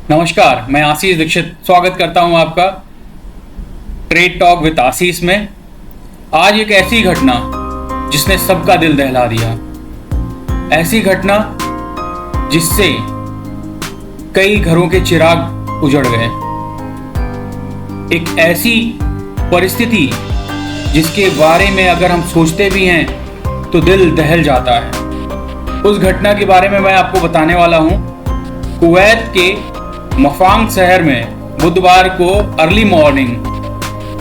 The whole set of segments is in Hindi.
नमस्कार, मैं आशीष दीक्षित स्वागत करता हूं आपका ट्रेड टॉक विद आशीष में। आज एक ऐसी घटना जिसने सबका दिल दहला दिया, ऐसी घटना जिससे कई घरों के चिराग उजड़ गए, एक ऐसी परिस्थिति जिसके बारे में अगर हम सोचते भी हैं तो दिल दहल जाता है। उस घटना के बारे में मैं आपको बताने वाला हूं। कुवैत के मफांग शहर में बुधवार को अर्ली मॉर्निंग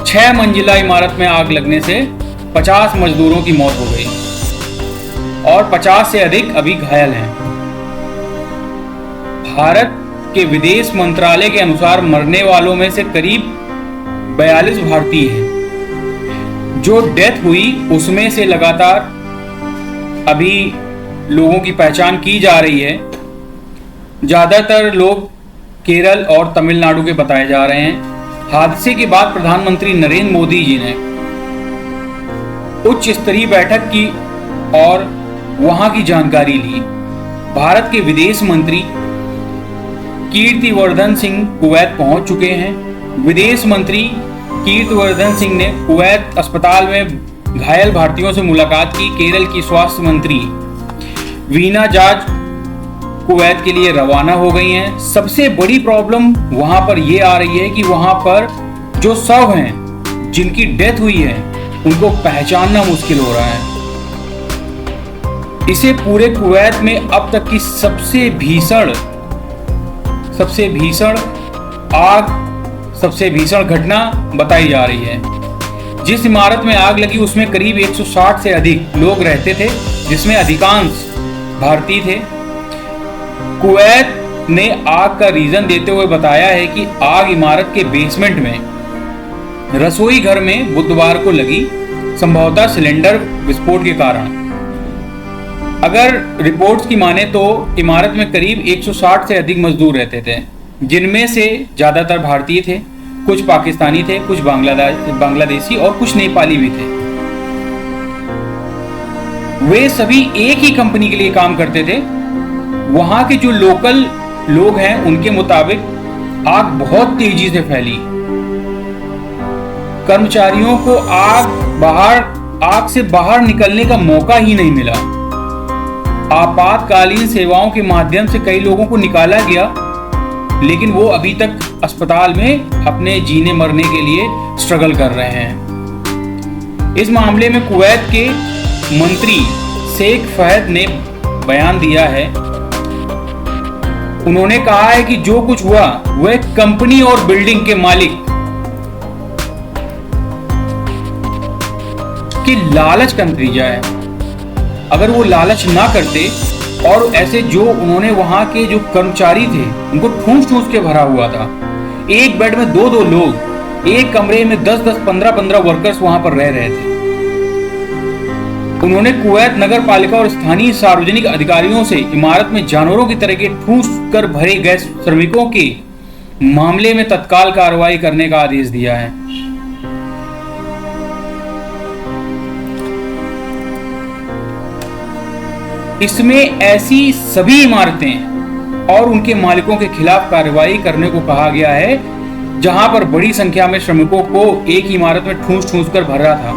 6 मंजिला इमारत में आग लगने से 50 मजदूरों की मौत हो गई और 50 से अधिक अभी घायल हैं। भारत के विदेश मंत्रालय के अनुसार मरने वालों में से करीब 42 भारतीय हैं। जो डेथ हुई उसमें से लगातार अभी लोगों की पहचान की जा रही है। ज्यादातर लोग केरल और तमिलनाडु के बताए जा रहे हैं। हादसे के बाद प्रधानमंत्री नरेंद्र मोदी जी ने उच्च स्तरीय बैठक की और वहां की जानकारी ली। भारत के विदेश मंत्री कीर्तिवर्धन सिंह कुवैत पहुंच चुके हैं। विदेश मंत्री कीर्तिवर्धन सिंह ने कुवैत अस्पताल में घायल भारतीयों से मुलाकात की। केरल की स्वास्थ्य मंत्री वीना जॉर्ज कुवैत के लिए रवाना हो गई हैं। सबसे बड़ी प्रॉब्लम वहां पर यह आ रही है कि वहां पर जो शव हैं, जिनकी डेथ हुई है, उनको पहचानना मुश्किल हो रहा है। इसे पूरे कुवैत में अब तक की सबसे भीषण घटना बताई जा रही है। जिस इमारत में आग लगी उसमें करीब 160 से अधिक लोग रहते थे, जिसमें अधिकांश भारतीय थे। कुवैत ने आग का रीजन देते हुए बताया है कि आग इमारत के बेसमेंट में रसोई घर में बुधवार को लगी, संभवतः सिलेंडर विस्फोट के कारण। अगर रिपोर्ट्स की माने तो इमारत में करीब 160 से अधिक मजदूर रहते थे, जिनमें से ज्यादातर भारतीय थे, कुछ पाकिस्तानी थे, कुछ बांग्लादेशी और कुछ नेपाली भी थे। वे सभी एक ही कंपनी के लिए काम करते थे। वहां के जो लोकल लोग हैं उनके मुताबिक आग बहुत तेजी से फैली। कर्मचारियों को आग से बाहर निकलने का मौका ही नहीं मिला। आपातकालीन सेवाओं के माध्यम से कई लोगों को निकाला गया, लेकिन वो अभी तक अस्पताल में अपने जीने मरने के लिए स्ट्रगल कर रहे हैं। इस मामले में कुवैत के मंत्री शेख फहद ने बयान दिया है। उन्होंने कहा है कि जो कुछ हुआ वह कंपनी और बिल्डिंग के मालिक की लालच का नतीजा है। अगर वो लालच ना करते और ऐसे जो उन्होंने वहां के जो कर्मचारी थे उनको ठूंस के भरा हुआ था। एक बेड में 2-2 लोग, एक कमरे में 10-10, 15-15 वर्कर्स वहां पर रह रहे थे। उन्होंने कुवैत नगर पालिका और स्थानीय सार्वजनिक अधिकारियों से इमारत में जानवरों की तरह के ठूंस कर भरे गए श्रमिकों के मामले में तत्काल कार्रवाई करने का आदेश दिया है। इसमें ऐसी सभी इमारतें और उनके मालिकों के खिलाफ कार्रवाई करने को कहा गया है जहां पर बड़ी संख्या में श्रमिकों को एक इमारत में ठूंस कर भरा था।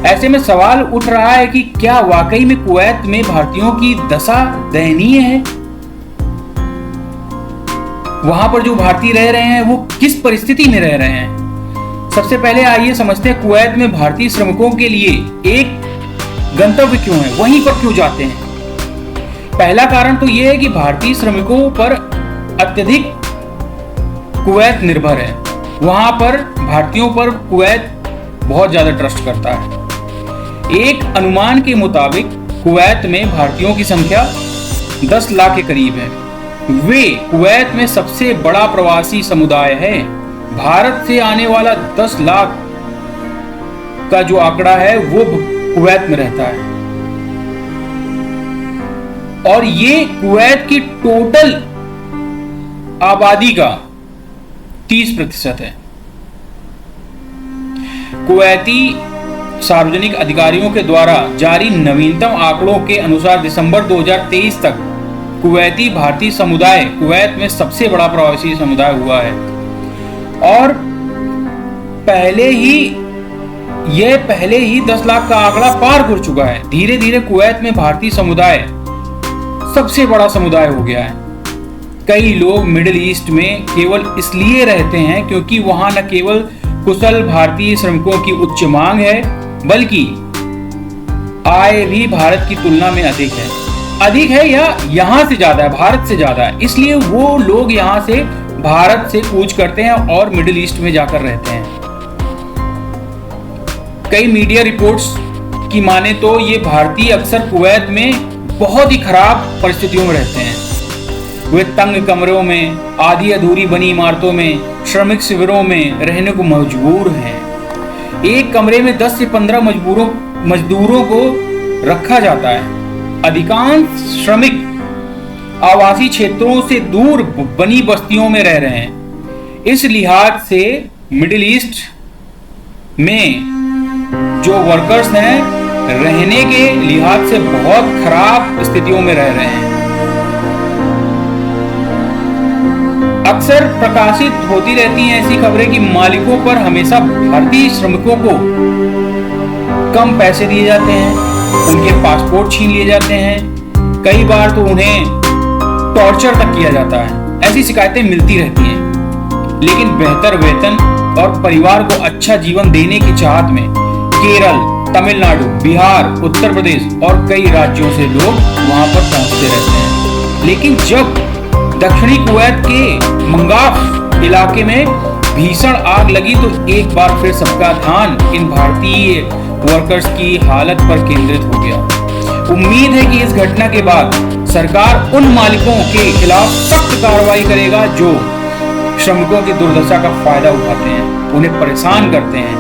ऐसे में सवाल उठ रहा है कि क्या वाकई में कुवैत में भारतीयों की दशा दयनीय है? वहां पर जो भारतीय रह रहे हैं वो किस परिस्थिति में रह रहे हैं? सबसे पहले आइए समझते हैं कुवैत में भारतीय श्रमिकों के लिए एक गंतव्य क्यों है, वहीं पर क्यों जाते हैं। पहला कारण तो यह है कि भारतीय श्रमिकों पर अत्यधिक कुवैत निर्भर है। वहां पर भारतीयों पर कुवैत बहुत ज्यादा ट्रस्ट करता है। एक अनुमान के मुताबिक कुवैत में भारतीयों की संख्या 10 लाख के करीब है। वे कुवैत में सबसे बड़ा प्रवासी समुदाय है। भारत से आने वाला 10 लाख का जो आंकड़ा है वो कुवैत में रहता है और ये कुवैत की टोटल आबादी का 30% है। कुवैती सार्वजनिक अधिकारियों के द्वारा जारी नवीनतम आंकड़ों के अनुसार दिसंबर 2023 तक कुवैती भारतीय समुदाय कुवैत में सबसे बड़ा प्रवासी समुदाय हुआ है और पहले ही 10 लाख का आंकड़ा पार कर चुका है। धीरे धीरे कुवैत में भारतीय समुदाय सबसे बड़ा समुदाय हो गया है। कई लोग मिडिल ईस्ट में केवल इसलिए रहते हैं क्योंकि वहां न केवल कुशल भारतीय श्रमिकों की उच्च मांग है बल्कि आय भी भारत की तुलना में अधिक है या यहां से ज्यादा है, भारत से ज्यादा है। इसलिए वो लोग यहां से भारत से कूच करते हैं और मिडिल ईस्ट में जाकर रहते हैं। कई मीडिया रिपोर्ट्स की माने तो ये भारतीय अक्सर कुवैत में बहुत ही खराब परिस्थितियों में रहते हैं। वे तंग कमरों में, आधी अधूरी बनी इमारतों में, श्रमिक शिविरों में रहने को मजबूर हैं। एक कमरे में 10 से 15 मजदूरों को रखा जाता है। अधिकांश श्रमिक आवासीय क्षेत्रों से दूर बनी बस्तियों में रह रहे हैं। इस लिहाज से मिडिल ईस्ट में जो वर्कर्स हैं रहने के लिहाज से बहुत खराब स्थितियों में रह रहे हैं। अक्सर प्रकाशित होती रहती हैं ऐसी खबरें कि मालिकों पर हमेशा भारतीय श्रमिकों को कम पैसे दिए जाते हैं, उनके पासपोर्ट छीन लिए जाते हैं, कई बार तो उन्हें टॉर्चर तक किया जाता है। ऐसी शिकायतें मिलती रहती हैं। लेकिन बेहतर वेतन और परिवार को अच्छा जीवन देने की चाहत में केरल, तमिलनाडु, बिहार, उत्तर प्रदेश और कई राज्यों से लोग वहां पर पहुंचते रहते हैं। लेकिन जब दक्षिणी कुवैत के मंगाफ इलाके में भीषण आग लगी तो एक बार फिर सबका ध्यान इन भारतीय वर्कर्स की हालत पर केंद्रित हो गया। उम्मीद है कि इस घटना के बाद सरकार उन मालिकों के खिलाफ सख्त कार्रवाई करेगा जो श्रमिकों की दुर्दशा का फायदा उठाते हैं, उन्हें परेशान करते हैं।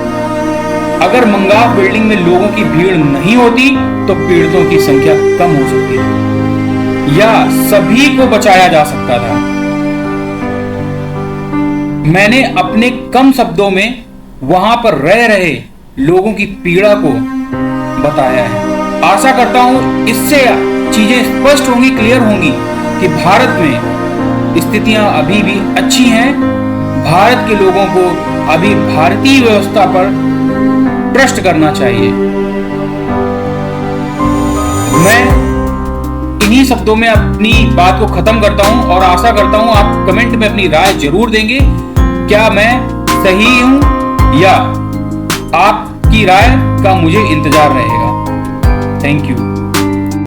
अगर मंगाफ बिल्डिंग में लोगों की भीड़ नहीं होती तो पीड़ितों की संख्या कम हो सकती है या सभी को बचाया जा सकता था। मैंने अपने कम शब्दों में वहां पर रह रहे लोगों की पीड़ा को बताया है। आशा करता हूं इससे चीजें स्पष्ट होंगी, क्लियर होंगी कि भारत में स्थितियां अभी भी अच्छी हैं। भारत के लोगों को अभी भारतीय व्यवस्था पर ट्रस्ट करना चाहिए। मैं इन्हीं शब्दों में अपनी बात को खत्म करता हूं और आशा करता हूं आप कमेंट में अपनी राय जरूर देंगे। क्या मैं सही हूं या आपकी राय का मुझे इंतजार रहेगा। Thank you.